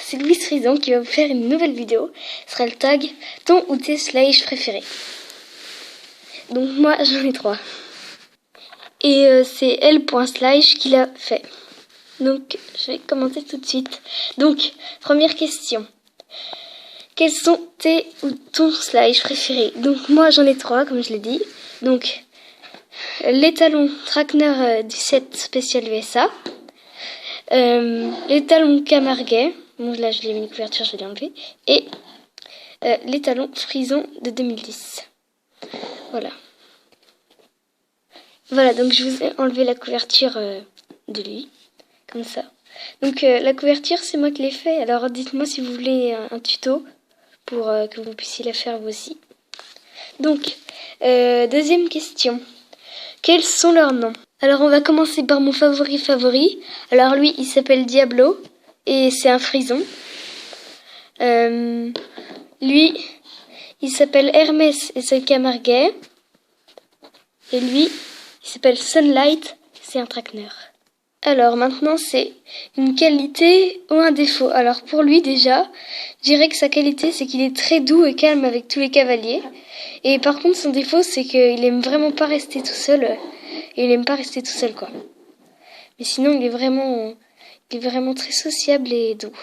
c'est Louise Frison qui va vous faire une nouvelle vidéo. Ce sera le tag ton ou tes slides préférés. Donc moi j'en ai 3. Et c'est L.Slide qui l'a fait. Donc je vais commenter tout de suite. Donc, première question. Quels sont tes ou ton slide préféré? Donc moi j'en ai 3 comme je l'ai dit. Donc l'étalon Trackner du set spécial USA. L'étalon Camarguais. Bon là je l'ai mis une couverture, je vais l'enlever. Et l'étalon Frison de 2010. Voilà. Voilà, donc je vous ai enlevé la couverture de lui. Comme ça. Donc la couverture c'est moi qui l'ai fait. Alors dites-moi si vous voulez un tuto pour que vous puissiez la faire vous aussi. Donc deuxième question. Quels sont leurs noms? Alors on va commencer par mon favori. Alors lui il s'appelle Diablo et c'est un frison. Lui il s'appelle Hermès et c'est le Camarguais. Et lui il s'appelle Sunlight, c'est un Trackner. Alors maintenant c'est une qualité ou un défaut. Alors pour lui déjà, je dirais que sa qualité c'est qu'il est très doux et calme avec tous les cavaliers. Et par contre son défaut c'est qu'il aime vraiment pas rester tout seul. Et il aime pas rester tout seul quoi. Mais sinon il est vraiment très sociable et doux.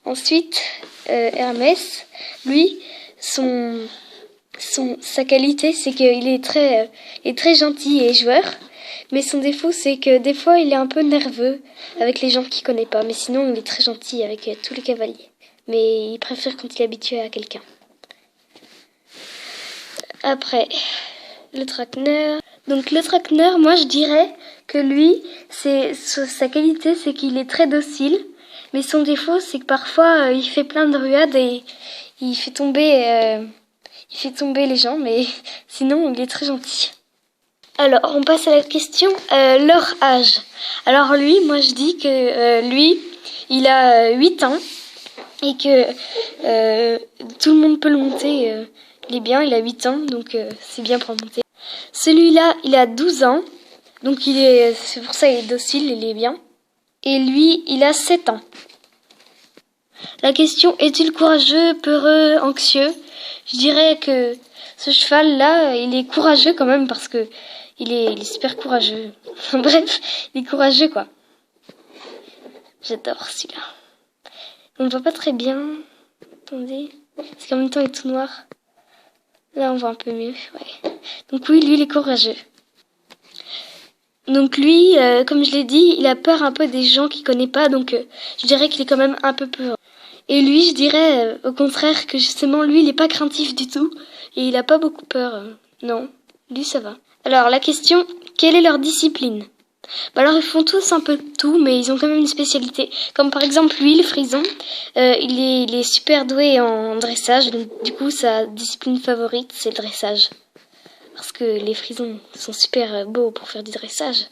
Ensuite Hermès, lui sa qualité c'est qu'il est très gentil et joueur. Mais son défaut, c'est que des fois, il est un peu nerveux avec les gens qu'il connaît pas. Mais sinon, il est très gentil avec tous les cavaliers. Mais il préfère quand il est habitué à quelqu'un. Après, le Trackner. Donc le Trackner, moi, je dirais que lui, sa qualité, c'est qu'il est très docile. Mais son défaut, c'est que parfois, il fait plein de ruades et il fait tomber les gens. Mais sinon, il est très gentil. Alors, on passe à la question, leur âge. Alors lui, moi je dis que lui, il a 8 ans et que tout le monde peut le monter. Il est bien, il a 8 ans, donc c'est bien pour le monter. Celui-là, il a 12 ans, donc c'est pour ça qu'il est docile, il est bien. Et lui, il a 7 ans. La question, est-il courageux, peureux, anxieux? Je dirais que ce cheval-là, il est courageux quand même parce que il est super courageux. Bref, il est courageux quoi. J'adore celui-là. On ne voit pas très bien. Attendez. Parce qu'en même temps il est tout noir. Là on voit un peu mieux. Ouais. Donc oui, lui il est courageux. Donc lui, comme je l'ai dit, il a peur un peu des gens qu'il connaît pas. Donc je dirais qu'il est quand même un peu peur. Et lui, je dirais au contraire que justement lui il est pas craintif du tout. Et il a pas beaucoup peur. Non, lui ça va. Alors la question, quelle est leur discipline? Alors ils font tous un peu de tout, mais ils ont quand même une spécialité. Comme par exemple lui, le frison, il est super doué en dressage. Donc du coup sa discipline favorite c'est le dressage. Parce que les frisons sont super beaux pour faire du dressage.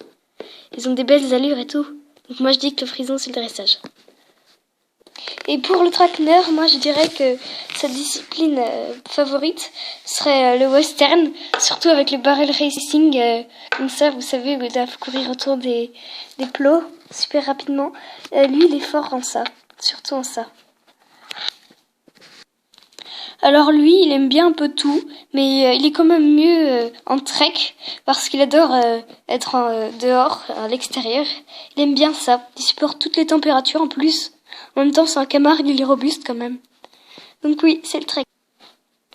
Ils ont des belles allures et tout. Donc moi je dis que le frison c'est le dressage. Et pour le Trackner, moi je dirais que sa discipline favorite serait le western, surtout avec le barrel racing, comme ça vous savez où ils doivent courir autour des plots super rapidement. Lui il est fort en ça, surtout en ça. Alors lui il aime bien un peu tout, mais il est quand même mieux en trek parce qu'il adore être dehors, à l'extérieur. Il aime bien ça, il supporte toutes les températures en plus. En même temps, c'est un Camargue, il est robuste quand même. Donc oui, c'est le trek.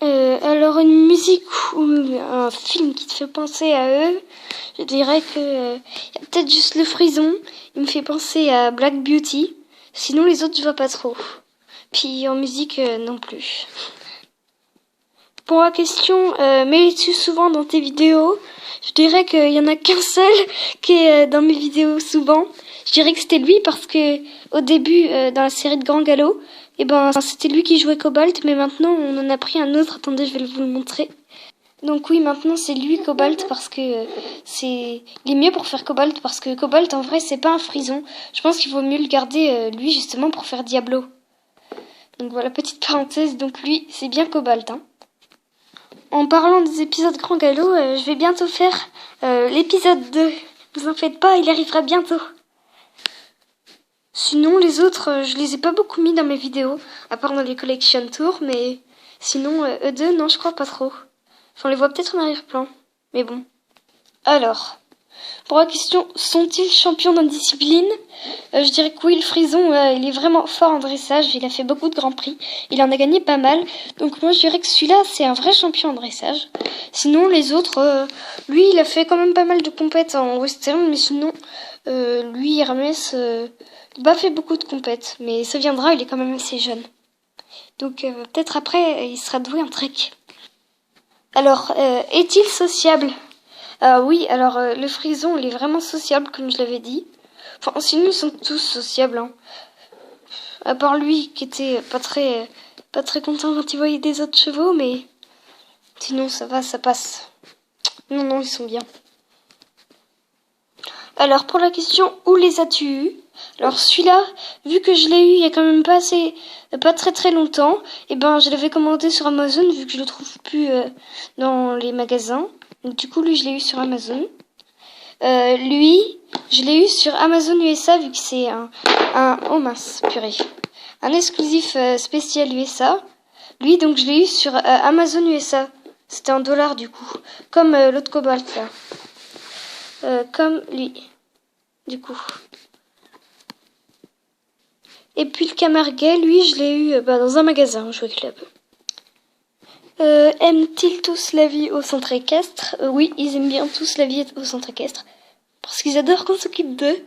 Alors une musique ou un film qui te fait penser à eux, je dirais que y a peut-être juste le frison. Il me fait penser à Black Beauty. Sinon les autres je vois pas trop. Puis en musique non plus. Pour la question, mets-tu souvent dans tes vidéos? Je dirais qu'il y en a qu'un seul qui est dans mes vidéos souvent. Je dirais que c'était lui parce que au début dans la série de Grand Galop, c'était lui qui jouait Cobalt, mais maintenant on en a pris un autre. Attendez, je vais vous le montrer. Donc oui, maintenant c'est lui Cobalt parce que il est mieux pour faire Cobalt parce que Cobalt en vrai c'est pas un frison. Je pense qu'il vaut mieux le garder lui justement pour faire Diablo. Donc voilà, petite parenthèse, donc lui c'est bien Cobalt hein. En parlant des épisodes Grand Galop, je vais bientôt faire l'épisode 2. Vous en faites pas, il arrivera bientôt. Sinon, les autres, je les ai pas beaucoup mis dans mes vidéos, à part dans les collection tours, mais sinon, eux deux, non, je crois pas trop. Enfin, on les voit peut-être en arrière-plan, mais bon. Alors, pour la question, sont-ils champions d'indiscipline? Je dirais que oui, le frison, il est vraiment fort en dressage, il a fait beaucoup de grands prix, il en a gagné pas mal, donc moi je dirais que celui-là, c'est un vrai champion en dressage. Sinon, les autres, lui, il a fait quand même pas mal de compètes en western, mais sinon, lui, Hermès, il n'a pas fait beaucoup de compètes, mais ça viendra, il est quand même assez jeune. Donc peut-être après, il sera doué en trek. Alors, est-il sociable? Oui, alors le frison, il est vraiment sociable, comme je l'avais dit. Enfin, sinon, ils sont tous sociables, hein. À part lui, qui était pas très content quand il voyait des autres chevaux, mais sinon, ça va, ça passe. Non, ils sont bien. Alors, pour la question, où les as-tu eus? Alors, celui-là, vu que je l'ai eu il y a quand même pas très longtemps, et ben, je l'avais commandé sur Amazon, vu que je le trouve plus dans les magasins. Donc, du coup, lui, je l'ai eu sur Amazon. Lui, je l'ai eu sur Amazon USA, vu que c'est oh mince, purée. Un exclusif spécial USA. Lui, donc, je l'ai eu sur Amazon USA. C'était $1 du coup. Comme l'autre cobalt, là. Comme lui, du coup. Et puis le Camarguais, lui, je l'ai eu dans un magasin, Jouet Club. Aiment-ils tous la vie au centre équestre? Oui, ils aiment bien tous la vie au centre équestre. Parce qu'ils adorent qu'on s'occupe d'eux.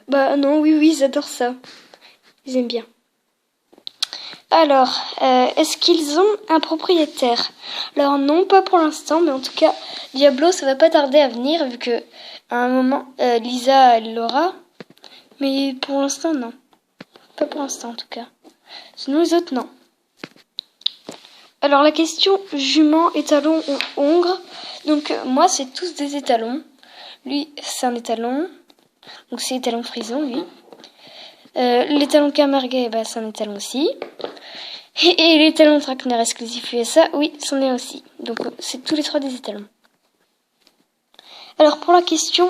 Bah non, oui, ils adorent ça. Ils aiment bien. Alors, est-ce qu'ils ont un propriétaire? Alors non, pas pour l'instant, mais en tout cas, Diablo, ça va pas tarder à venir, vu que à un moment, Lisa, elle l'aura. Mais pour l'instant, non. Pas pour l'instant, en tout cas. Sinon, les autres, non. Alors, la question jument, étalon ou hongre. Donc, moi, c'est tous des étalons. Lui, c'est un étalon. Donc, c'est étalon frison, lui. L'étalon Camarguais, c'est un étalon aussi. Et l'étalon Traquenard exclusif USA, oui, c'en est aussi. Donc, c'est tous les trois des étalons. Alors, pour la question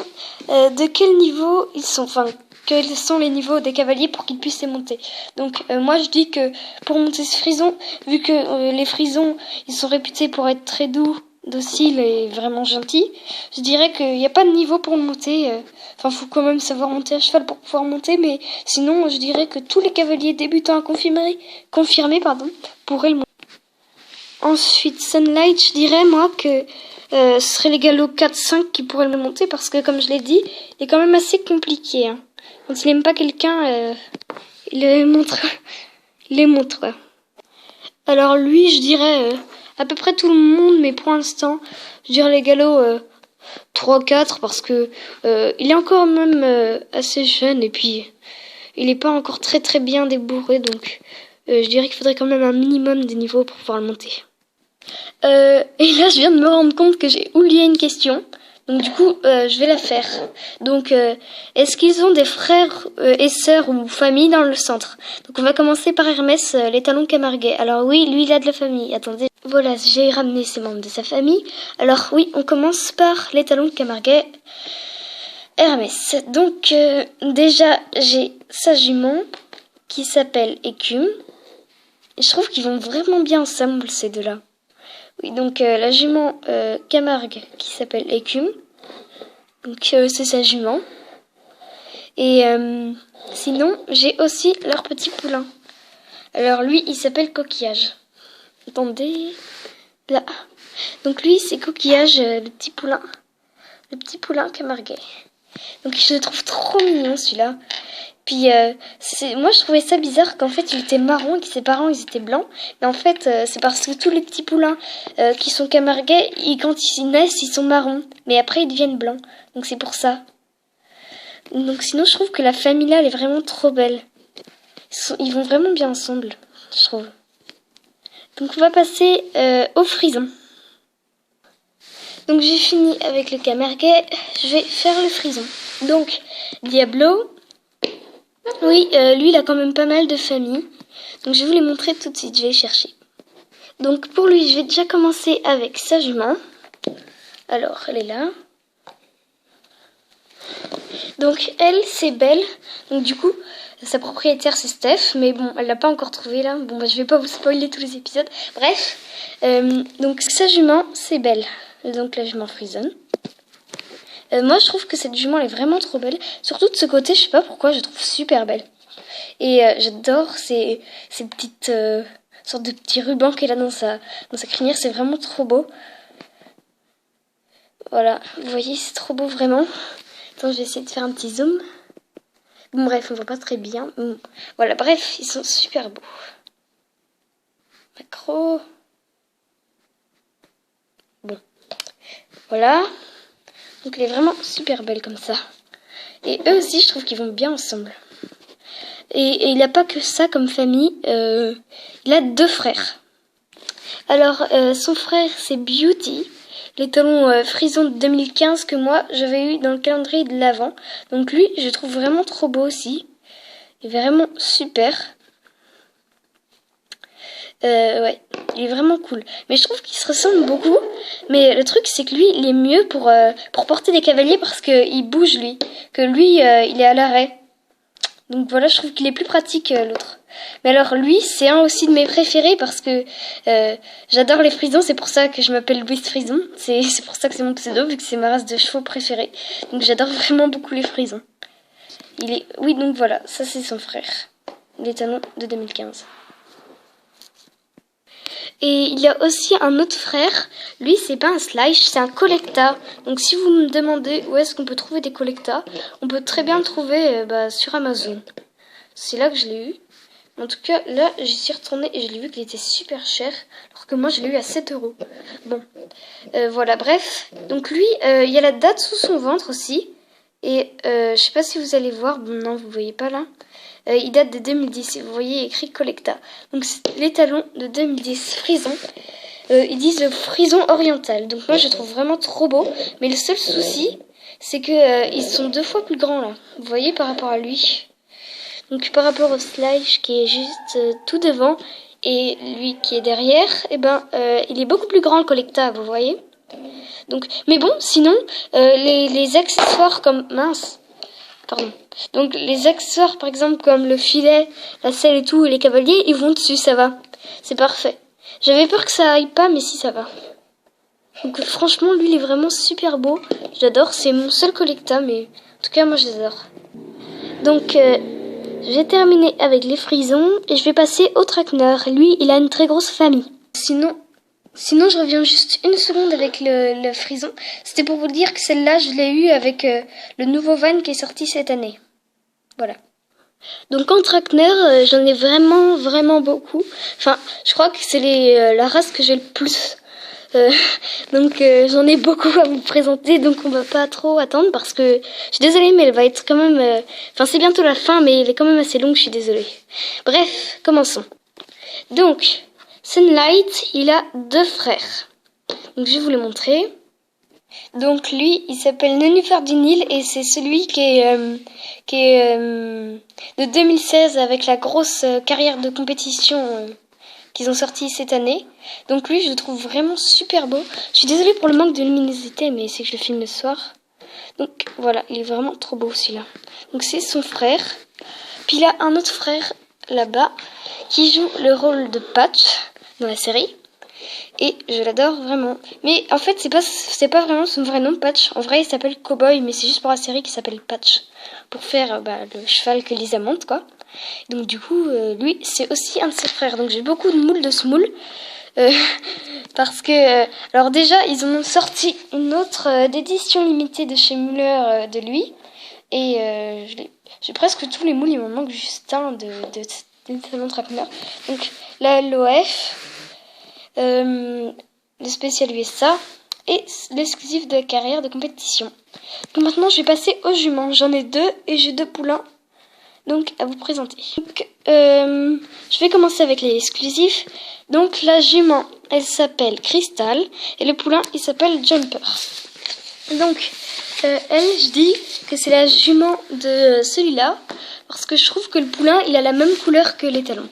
de quel niveau ils sont, enfin, quels sont les niveaux des cavaliers pour qu'ils puissent les monter. Donc, moi, je dis que pour monter ce frison, vu que les frisons, ils sont réputés pour être très doux, dociles et vraiment gentils, je dirais qu'il n'y a pas de niveau pour le monter. Enfin, faut quand même savoir monter à cheval pour pouvoir monter, mais sinon, je dirais que tous les cavaliers débutants confirmés, pourraient le monter. Ensuite, Sunlight, je dirais, moi, que ce serait les galops 4-5 qui pourraient le monter, parce que, comme je l'ai dit, il est quand même assez compliqué, hein. Quand il n'aime pas quelqu'un, il les montre. Ouais. Alors lui, je dirais à peu près tout le monde, mais pour l'instant, je dirais les galops 3-4, parce que il est encore même assez jeune, et puis il n'est pas encore très bien débourré, donc je dirais qu'il faudrait quand même un minimum de niveau pour pouvoir le monter. Et là, je viens de me rendre compte que j'ai oublié une question. Donc du coup, je vais la faire. Donc, est-ce qu'ils ont des frères et sœurs ou famille dans le centre? Donc on va commencer par Hermès, l'étalon Camarguais. Alors oui, lui, il a de la famille. Attendez, voilà, j'ai ramené ses membres de sa famille. Alors oui, on commence par l'étalon Camarguais, Hermès. Donc déjà, j'ai sa jument qui s'appelle Écume. Et je trouve qu'ils vont vraiment bien ensemble, ces deux-là. Oui, donc la jument Camargue qui s'appelle Écume. Donc c'est sa jument. Et sinon, j'ai aussi leur petit poulain. Alors lui, il s'appelle Coquillage. Attendez, là. Donc lui, c'est Coquillage, le petit poulain. Le petit poulain Camarguais. Donc je le trouve trop mignon, celui-là. Puis moi je trouvais ça bizarre qu'en fait il était marron et que ses parents ils étaient blancs. Mais en fait c'est parce que tous les petits poulains qui sont camarguais, quand ils naissent ils sont marrons. Mais après ils deviennent blancs. Donc c'est pour ça. Donc sinon je trouve que la famille là elle est vraiment trop belle. Ils vont vraiment bien ensemble, je trouve. Donc on va passer au frison. Donc j'ai fini avec le camarguais, je vais faire le frison. Donc Diablo. Oui, lui, il a quand même pas mal de familles. Donc, je vais vous les montrer tout de suite. Je vais les chercher. Donc, pour lui, je vais déjà commencer avec sa jument. Alors, elle est là. Donc, elle, c'est Belle. Donc, du coup, Sa propriétaire c'est Steph, mais bon, elle l'a pas encore trouvé là. Bon, bah, je vais pas vous spoiler tous les épisodes. Bref, donc sa jument c'est Belle. Donc la jument Frison. Moi je trouve que cette jument elle est vraiment trop belle. Surtout de ce côté, je sais pas pourquoi, je trouve super belle. Et j'adore ces petites sortes de petits rubans qu'elle a dans sa crinière, c'est vraiment trop beau. Voilà, vous voyez, c'est trop beau vraiment. Attends, je vais essayer de faire un petit zoom. Bon, bref, on voit pas très bien. Bon, voilà, bref, ils sont super beaux. Macro. Bon, voilà. Donc elle est vraiment super belle comme ça. Et eux aussi, je trouve qu'ils vont bien ensemble. Et il n'a pas que ça comme famille. Il a 2 frères. Alors, son frère, c'est Beauty. Les talons Frison de 2015 que moi, j'avais eu dans le calendrier de l'Avent. Donc lui, je trouve vraiment trop beau aussi. Il est vraiment super. Ouais, il est vraiment cool. Mais je trouve qu'il se ressemble beaucoup. Mais le truc, c'est que lui, il est mieux pour porter des cavaliers parce qu'il bouge, lui. Que lui, il est à l'arrêt. Donc voilà, je trouve qu'il est plus pratique l'autre. Mais alors lui, c'est un aussi de mes préférés parce que j'adore les frisons. C'est pour ça que je m'appelle Louise Frison. C'est pour ça que c'est mon pseudo, vu que c'est ma race de chevaux préférée. Donc j'adore vraiment beaucoup les frisons. Oui, donc voilà, ça c'est son frère. Les talons de 2015. Et il y a aussi un autre frère. Lui, c'est pas un Slice, c'est un Collecta. Donc si vous me demandez où est-ce qu'on peut trouver des Collecta, on peut très bien le trouver sur Amazon. C'est là que je l'ai eu. En tout cas, là, j'y suis retournée et je l'ai vu qu'il était super cher. Alors que moi, je l'ai eu à 7 €. Bon, voilà, bref. Donc lui, il y a la date sous son ventre aussi. Et je sais pas si vous allez voir. Bon, non, vous voyez pas là. Il date de 2010 et vous voyez écrit Collecta. Donc c'est les talons de 2010 Frison. Ils disent le frison oriental. Donc moi je trouve vraiment trop beau. Mais le seul souci, c'est que ils sont 2 fois plus grands là. Vous voyez par rapport à lui. Donc par rapport au Slice qui est juste tout devant et lui qui est derrière, il est beaucoup plus grand le Collecta, vous voyez. Donc, mais bon, sinon les accessoires comme Pardon. Donc les accessoires par exemple comme le filet, la selle et tout et les cavaliers, ils vont dessus, ça va. C'est parfait. J'avais peur que ça aille pas mais si ça va. Donc franchement lui il est vraiment super beau. J'adore, c'est mon seul Collecta mais en tout cas moi j'adore. Donc j'ai terminé avec les frisons et je vais passer au traqueneur. Lui il a une très grosse famille. Sinon, je reviens juste une seconde avec le frison. C'était pour vous dire que celle-là, je l'ai eue avec le nouveau van qui est sorti cette année. Voilà. Donc en traqueneur, j'en ai vraiment, vraiment beaucoup. Enfin, je crois que c'est la race que j'ai le plus. Donc j'en ai beaucoup à vous présenter, donc on va pas trop attendre parce que je suis désolée, mais elle va être quand même... Enfin, c'est bientôt la fin, mais elle est quand même assez longue, je suis désolée. Bref, commençons. Donc... Sunlight, il a 2 frères. Donc je vais vous les montrer. Donc lui, il s'appelle Nénuphar du Nil et c'est celui qui est de 2016 avec la grosse carrière de compétition qu'ils ont sorti cette année. Donc lui, je le trouve vraiment super beau. Je suis désolée pour le manque de luminosité, mais c'est que je le filme le soir. Donc voilà, il est vraiment trop beau celui-là. Donc c'est son frère. Puis il a un autre frère là-bas qui joue le rôle de Patch dans la série et je l'adore vraiment. Mais en fait c'est pas vraiment son vrai nom, Patch. En vrai il s'appelle Cowboy, mais c'est juste pour la série qu'il s'appelle Patch pour faire le cheval que Lisa monte quoi. Donc du coup lui c'est aussi un de ses frères. Donc j'ai beaucoup de moules de ce moule parce que alors déjà ils ont sorti une autre d'édition limitée de chez Muller de lui et j'ai presque tous les moules. Il me manque juste un de talons traqueneur. Donc la LOF, le spécial USA et l'exclusif de la carrière de compétition. Donc maintenant je vais passer aux juments. J'en ai 2 et j'ai 2 poulains donc à vous présenter. Donc, je vais commencer avec les exclusifs. Donc la jument elle s'appelle Crystal et le poulain il s'appelle Jumper. Donc elle, je dis que c'est la jument de celui-là parce que je trouve que le poulain il a la même couleur que les talons.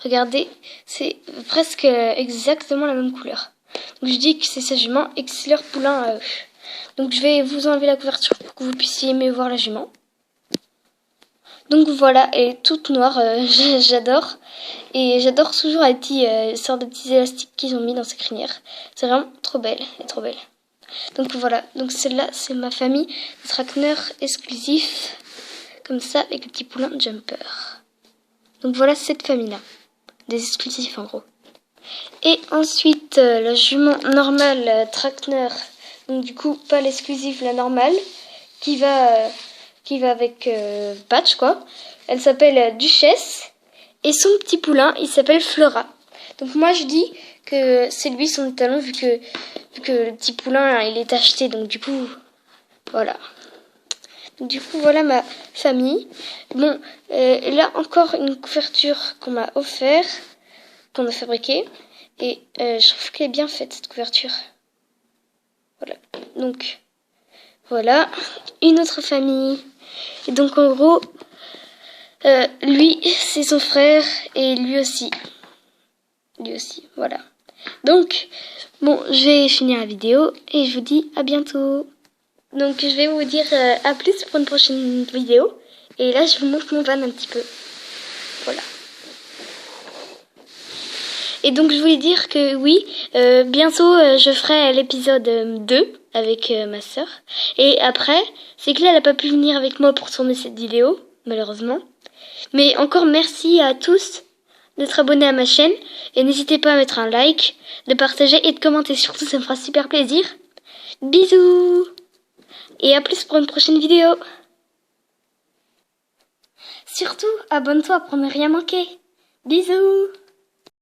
Regardez, c'est presque exactement la même couleur. Donc je dis que c'est sa jument et que c'est leur poulain à eux. Donc je vais vous enlever la couverture pour que vous puissiez mieux voir la jument. Donc voilà, elle est toute noire, j'adore. Et j'adore toujours les petits sortes de petits élastiques qu'ils ont mis dans sa crinière. C'est vraiment trop belle, elle est trop belle. Donc voilà, donc celle-là c'est ma famille de traqueneurs exclusifs, comme ça avec le petit poulain jumper. Donc voilà cette famille-là, des exclusifs en gros. Et ensuite la jument normale traqueneur, donc du coup pas l'exclusif, la normale, qui va avec Patch quoi. Elle s'appelle Duchesse et son petit poulain il s'appelle Flora. Donc moi je dis que c'est lui son étalon vu que le petit poulain il est acheté, donc du coup voilà. Donc, du coup voilà ma famille. Bon, là encore une couverture qu'on m'a offert, qu'on a fabriquée, et je trouve qu'elle est bien faite cette couverture. Voilà. Donc voilà une autre famille. Et donc en gros lui c'est son frère et lui aussi, voilà. Donc bon, je vais finir la vidéo et je vous dis à bientôt. Donc je vais vous dire à plus pour une prochaine vidéo. Et là je vous montre mon van un petit peu. Voilà. Et donc je voulais dire que oui, bientôt je ferai l'épisode 2 avec ma soeur. Et après, c'est que là elle n'a pas pu venir avec moi pour tourner cette vidéo, malheureusement. Mais encore merci à tous d'être abonnés à ma chaîne. Et n'hésitez pas à mettre un like, de partager et de commenter. Surtout ça me fera super plaisir. Bisous! Et à plus pour une prochaine vidéo. Surtout, abonne-toi pour ne rien manquer. Bisous!